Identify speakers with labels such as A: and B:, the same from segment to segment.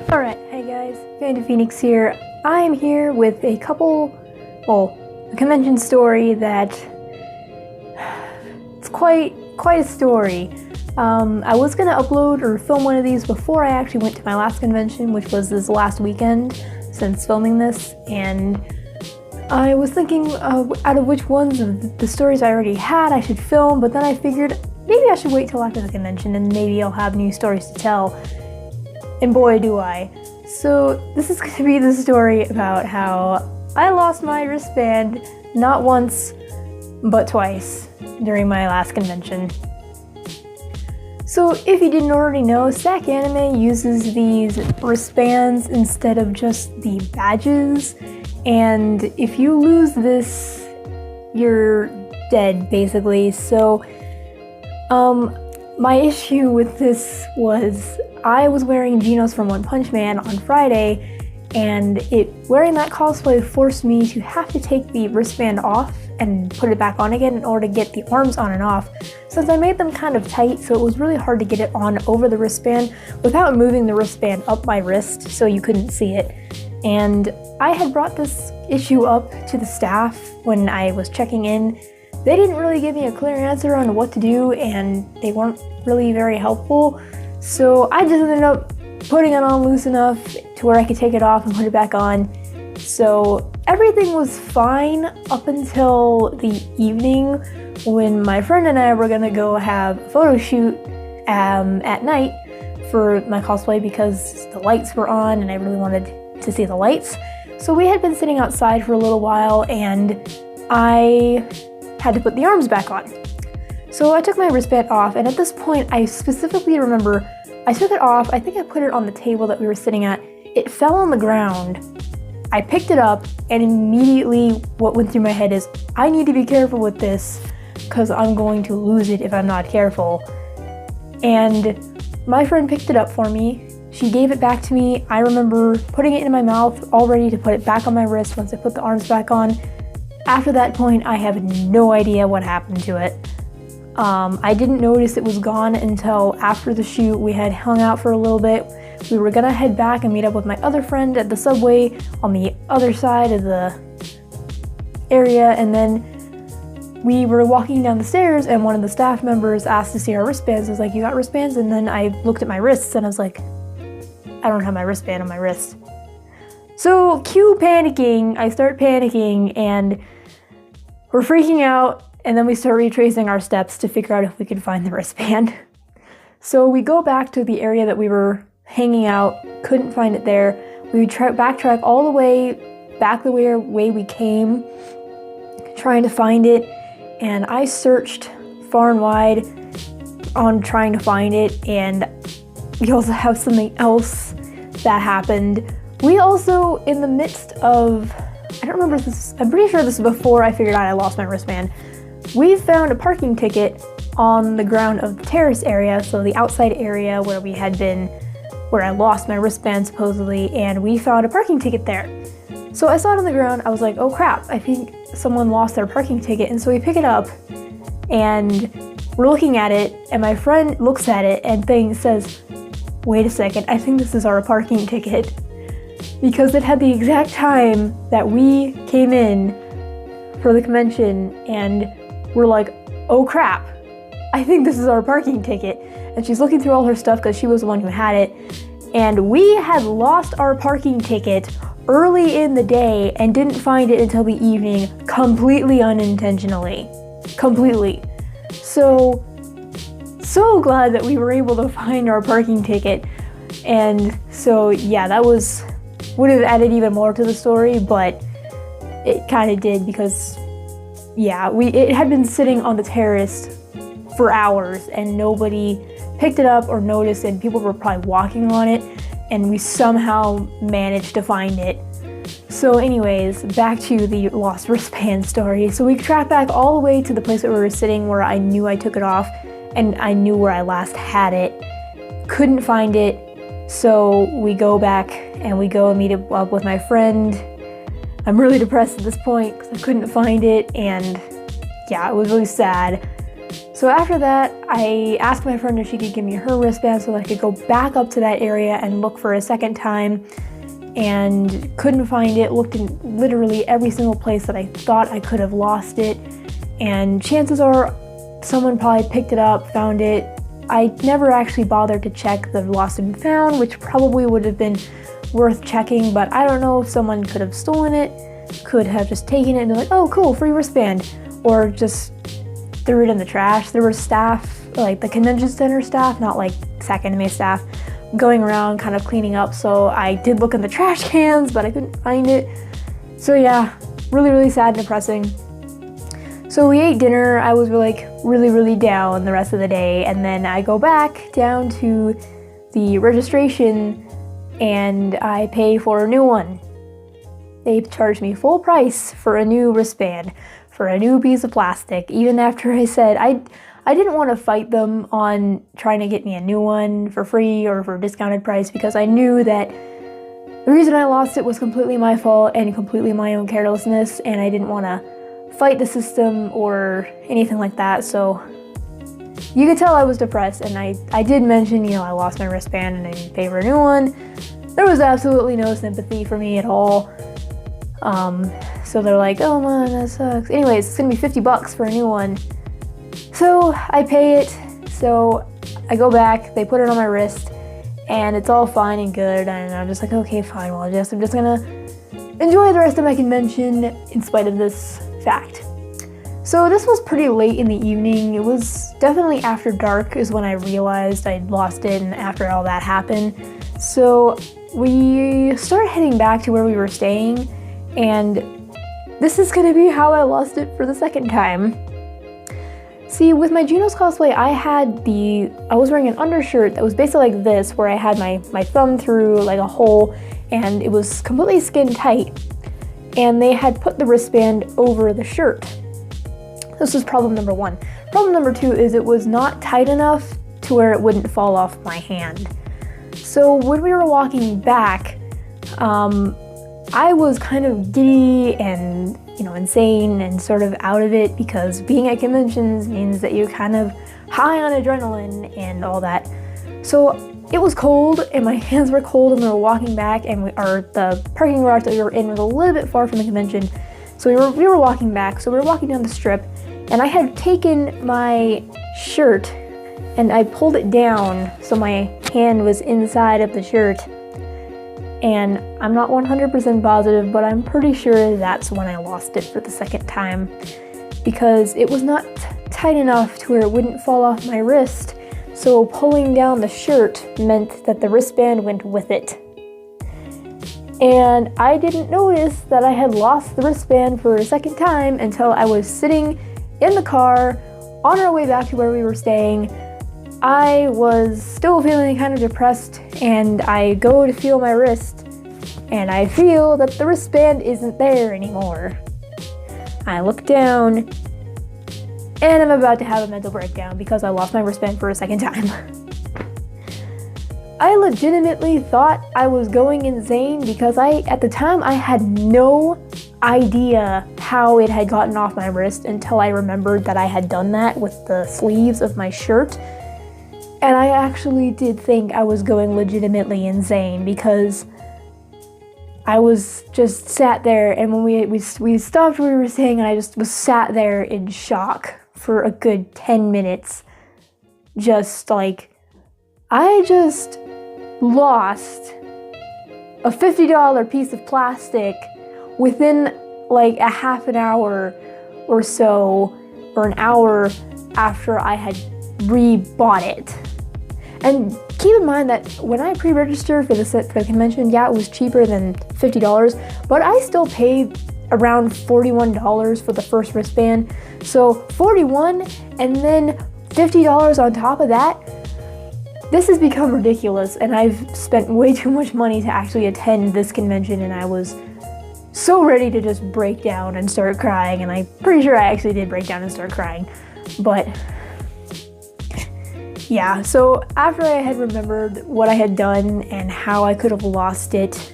A: Alright, hey guys, Panda Phoenix here. I'm here with a convention story that it's quite a story. I was gonna upload or film one of these before I actually went to my last convention, which was this last weekend since filming this, and I was thinking out of which ones of the stories I already had I should film, but then I figured maybe I should wait till after the convention and maybe I'll have new stories to tell. And boy, do I. So this is going to be the story about how I lost my wristband not once, but twice during my last convention. So if you didn't already know, SAC Anime uses these wristbands instead of just the badges. And if you lose this, you're dead, basically. So, my issue with this was I was wearing Genos from One Punch Man on Friday, and wearing that cosplay forced me to have to take the wristband off and put it back on again in order to get the arms on and off, since I made them kind of tight, so it was really hard to get it on over the wristband without moving the wristband up my wrist so you couldn't see it. And I had brought this issue up to the staff when I was checking in. They didn't really give me a clear answer on what to do, and they weren't really very helpful. So I just ended up putting it on loose enough to where I could take it off and put it back on. So everything was fine up until the evening when my friend and I were gonna go have a photo shoot at night for my cosplay because the lights were on and I really wanted to see the lights. So we had been sitting outside for a little while and I had to put the arms back on. So I took my wristband off, and at this point I specifically remember I took it off. I think I put it on the table that we were sitting at. It fell on the ground. I picked it up, and immediately what went through my head is, I need to be careful with this because I'm going to lose it if I'm not careful. And my friend picked it up for me. She gave it back to me. I remember putting it in my mouth, all ready to put it back on my wrist once I put the arms back on. After that point, I have no idea what happened to it. I didn't notice it was gone until after the shoot. We had hung out for a little bit. We were gonna head back and meet up with my other friend at the subway on the other side of the area, and then we were walking down the stairs and one of the staff members asked to see our wristbands. I was like, "You got wristbands?" And then I looked at my wrists and I was like, I don't have my wristband on my wrist. So cue panicking. I start panicking and we're freaking out. And then we start retracing our steps to figure out if we could find the wristband. So we go back to the area that we were hanging out, couldn't find it there. We backtrack all the way back the way we came, trying to find it. And I searched far and wide on trying to find it. And we also have something else that happened. We also, in the midst of, I don't remember this, I'm pretty sure this is before I figured out I lost my wristband. We found a parking ticket on the ground of the terrace area, so the outside area where we had been, where I lost my wristband supposedly, and we found a parking ticket there. So I saw it on the ground. I was like, oh crap, I think someone lost their parking ticket. And so we pick it up and we're looking at it, and my friend looks at it and says, wait a second, I think this is our parking ticket. Because it had the exact time that we came in for the convention, and we're like, oh crap, I think this is our parking ticket. And she's looking through all her stuff because she was the one who had it. And we had lost our parking ticket early in the day and didn't find it until the evening, completely unintentionally. Completely. So glad that we were able to find our parking ticket. And so yeah, that would have added even more to the story, but it kind of did because yeah, it had been sitting on the terrace for hours and nobody picked it up or noticed, and people were probably walking on it, and we somehow managed to find it. So anyways, back to the lost wristband story. So we tracked back all the way to the place where we were sitting, where I knew I took it off and I knew where I last had it. Couldn't find it, so we go back and we go and meet up with my friend. I'm really depressed at this point because I couldn't find it, and yeah, it was really sad. So after that, I asked my friend if she could give me her wristband so that I could go back up to that area and look for a second time, and couldn't find it. Looked in literally every single place that I thought I could have lost it, and chances are someone probably picked it up, found it. I never actually bothered to check the lost and found, which probably would have been worth checking, but I don't know if someone could have stolen it, could have just taken it and been like, oh cool, free wristband, or just threw it in the trash. There were staff, like the convention center staff, not like SAC anime staff, going around kind of cleaning up, so I did look in the trash cans, but I couldn't find it. So yeah, really sad and depressing. So we ate dinner. I was like really down the rest of the day, and then I go back down to the registration and I pay for a new one. They charged me full price for a new wristband, for a new piece of plastic, even after I said I didn't want to fight them on trying to get me a new one for free or for a discounted price, because I knew that the reason I lost it was completely my fault and completely my own carelessness, and I didn't want to fight the system or anything like that. So you could tell I was depressed, and I did mention, you know, I lost my wristband and I didn't pay for a new one. There was absolutely no sympathy for me at all. So they're like, oh man, that sucks. Anyways, it's gonna be $50 for a new one. So I pay it, so I go back, they put it on my wrist, and it's all fine and good, and I'm just like, okay, fine, well, I'm just gonna enjoy the rest of my convention in spite of this fact. So this was pretty late in the evening. It was definitely after dark is when I realized I'd lost it, and after all that happened. So we started heading back to where we were staying, and this is gonna be how I lost it for the second time. See, with my Genos cosplay, I was wearing an undershirt that was basically like this, where I had my thumb through like a hole, and it was completely skin tight, and they had put the wristband over the shirt. This was problem number one. Problem number two is it was not tight enough to where it wouldn't fall off my hand. So when we were walking back, I was kind of giddy and, you know, insane and sort of out of it, because being at conventions means that you're kind of high on adrenaline and all that. So it was cold and my hands were cold, and we were walking back, and the parking garage that we were in was a little bit far from the convention. So we were walking back, so we were walking down the strip, and I had taken my shirt and I pulled it down so my hand was inside of the shirt. And I'm not 100% positive, but I'm pretty sure that's when I lost it for the second time, because it was not tight enough to where it wouldn't fall off my wrist. So pulling down the shirt meant that the wristband went with it. And I didn't notice that I had lost the wristband for a second time until I was sitting in the car on our way back to where we were staying. I was still feeling kind of depressed, and I go to feel my wrist, and I feel that the wristband isn't there anymore. I look down, and I'm about to have a mental breakdown because I lost my wristband for a second time. I legitimately thought I was going insane, because at the time I had no idea how it had gotten off my wrist until I remembered that I had done that with the sleeves of my shirt. And I actually did think I was going legitimately insane, because I was just sat there, and when we stopped where we were staying, and I just was sat there in shock for a good 10 minutes. Just like, I just lost a $50 piece of plastic within like a half an hour or so, or an hour after I had re-bought it. And keep in mind that when I pre-registered for the convention, yeah, it was cheaper than $50, but I still paid around $41 for the first wristband. So $41 and then $50 on top of that. This has become ridiculous, and I've spent way too much money to actually attend this convention, and I was so ready to just break down and start crying, and I'm pretty sure I actually did break down and start crying. But yeah, so after I had remembered what I had done and how I could have lost it,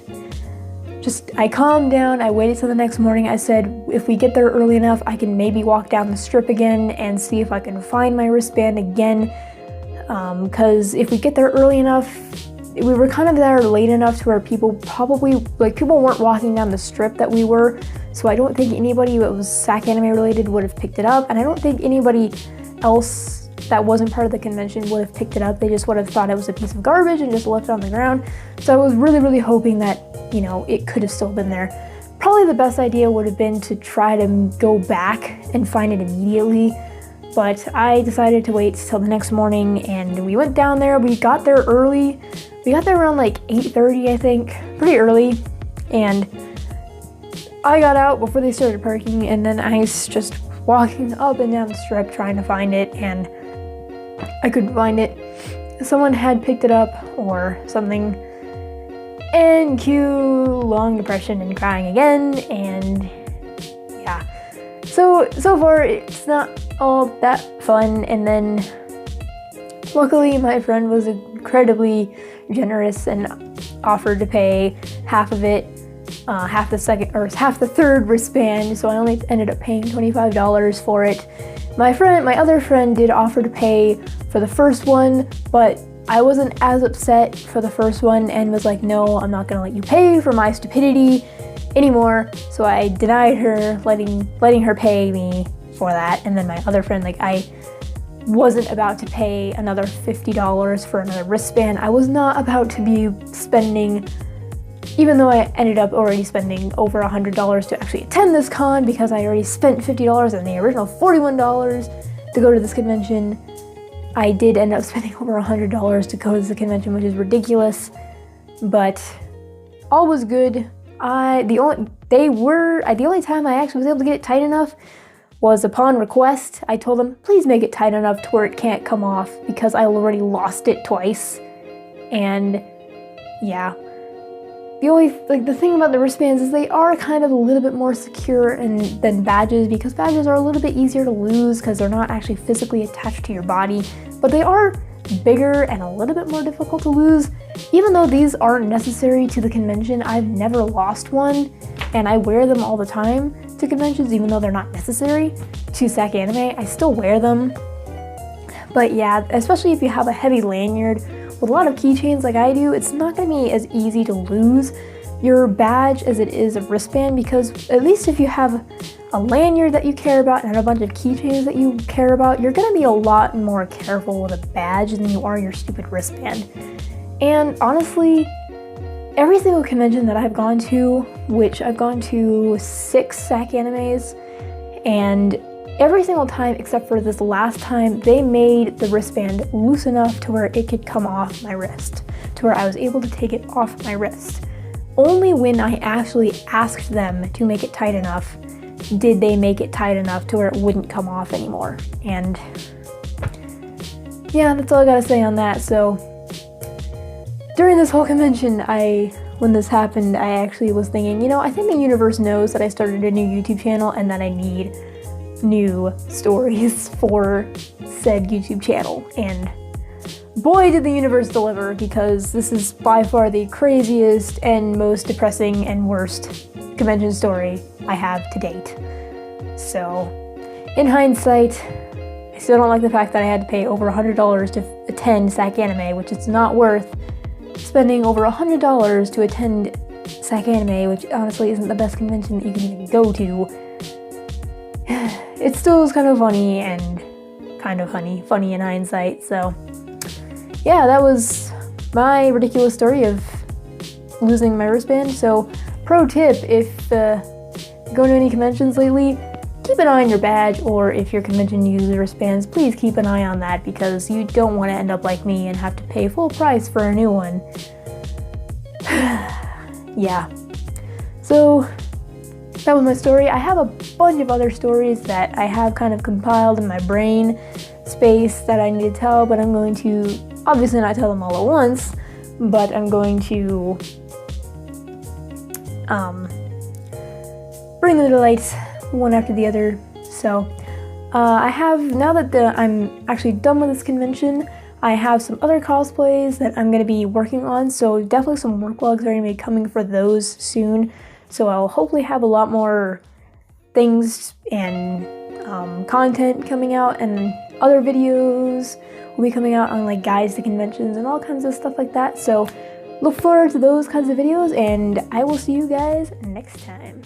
A: I calmed down, I waited till the next morning. I said, if we get there early enough, I can maybe walk down the strip again and see if I can find my wristband again. Because if we get there early enough, we were kind of there late enough to where people weren't walking down the strip that we were. So I don't think anybody that was SAC anime related would have picked it up. And I don't think anybody else that wasn't part of the convention would have picked it up. They just would have thought it was a piece of garbage and just left it on the ground. So I was really, really hoping that, it could have still been there. Probably the best idea would have been to try to go back and find it immediately. But I decided to wait till the next morning, and we went down there. We got there early. We got there around like 8:30, I think, pretty early. And I got out before they started parking, and then I was just walking up and down the strip trying to find it, and I couldn't find it. Someone had picked it up or something. And cue long depression and crying again, and yeah. So far it's not all that fun. And then luckily my friend was incredibly generous and offered to pay half of it, half the third wristband, so I only ended up paying $25 for it. My other friend did offer to pay for the first one, but I wasn't as upset for the first one and was like, no, I'm not gonna let you pay for my stupidity anymore. So I denied her letting her pay me for that. And then my other friend, I wasn't about to pay another $50 for another wristband. I was not about to be spending, even though I ended up already spending over $100 to actually attend this con, because I already spent $50 and the original $41 to go to this convention. I did end up spending over $100 to go to the convention, which is ridiculous, but all was good. The only time I actually was able to get it tight enough was upon request. I told them, please make it tight enough to where it can't come off, because I already lost it twice. And yeah, the thing about the wristbands is they are kind of a little bit more secure than badges, because badges are a little bit easier to lose because they're not actually physically attached to your body, but they are bigger and a little bit more difficult to lose. Even though these aren't necessary to the convention, I've never lost one, and I wear them all the time to conventions, even though they're not necessary to SAC anime. I still wear them. But yeah, especially if you have a heavy lanyard with a lot of keychains like I do, it's not going to be as easy to lose your badge as it is a wristband, because at least if you have a lanyard that you care about and a bunch of keychains that you care about, you're going to be a lot more careful with a badge than you are your stupid wristband. And honestly, every single convention that I've gone to, which I've gone to 6 SAC animes, and every single time except for this last time, they made the wristband loose enough to where it could come off my wrist, to where I was able to take it off my wrist. Only when I actually asked them to make it tight enough did they make it tight enough to where it wouldn't come off anymore. And yeah, that's all I gotta say on that. So during this whole convention, when this happened, I actually was thinking, I think the universe knows that I started a new YouTube channel and that I need new stories for said YouTube channel. And boy, did the universe deliver, because this is by far the craziest and most depressing and worst convention story I have to date. So, in hindsight, I still don't like the fact that I had to pay over $100 to attend SAC Anime, which is not worth spending over $100 to attend SAC Anime, which honestly isn't the best convention that you can even go to. It still is kind of funny and kind of funny in hindsight. So yeah, that was my ridiculous story of losing my wristband. So pro tip, if going to any conventions lately, keep an eye on your badge, or if your convention uses wristbands, please keep an eye on that, because you don't want to end up like me and have to pay full price for a new one. Yeah, so that was my story. I have a bunch of other stories that I have kind of compiled in my brain space that I need to tell, but I'm going to obviously not tell them all at once, but I'm going to bring them to light one after the other. So I have, now that I'm actually done with this convention, I have some other cosplays that I'm going to be working on, so definitely some work vlogs are going to be coming for those soon. So I'll hopefully have a lot more things and content coming out, and other videos will be coming out on like guides to conventions and all kinds of stuff like that. So look forward to those kinds of videos, and I will see you guys next time.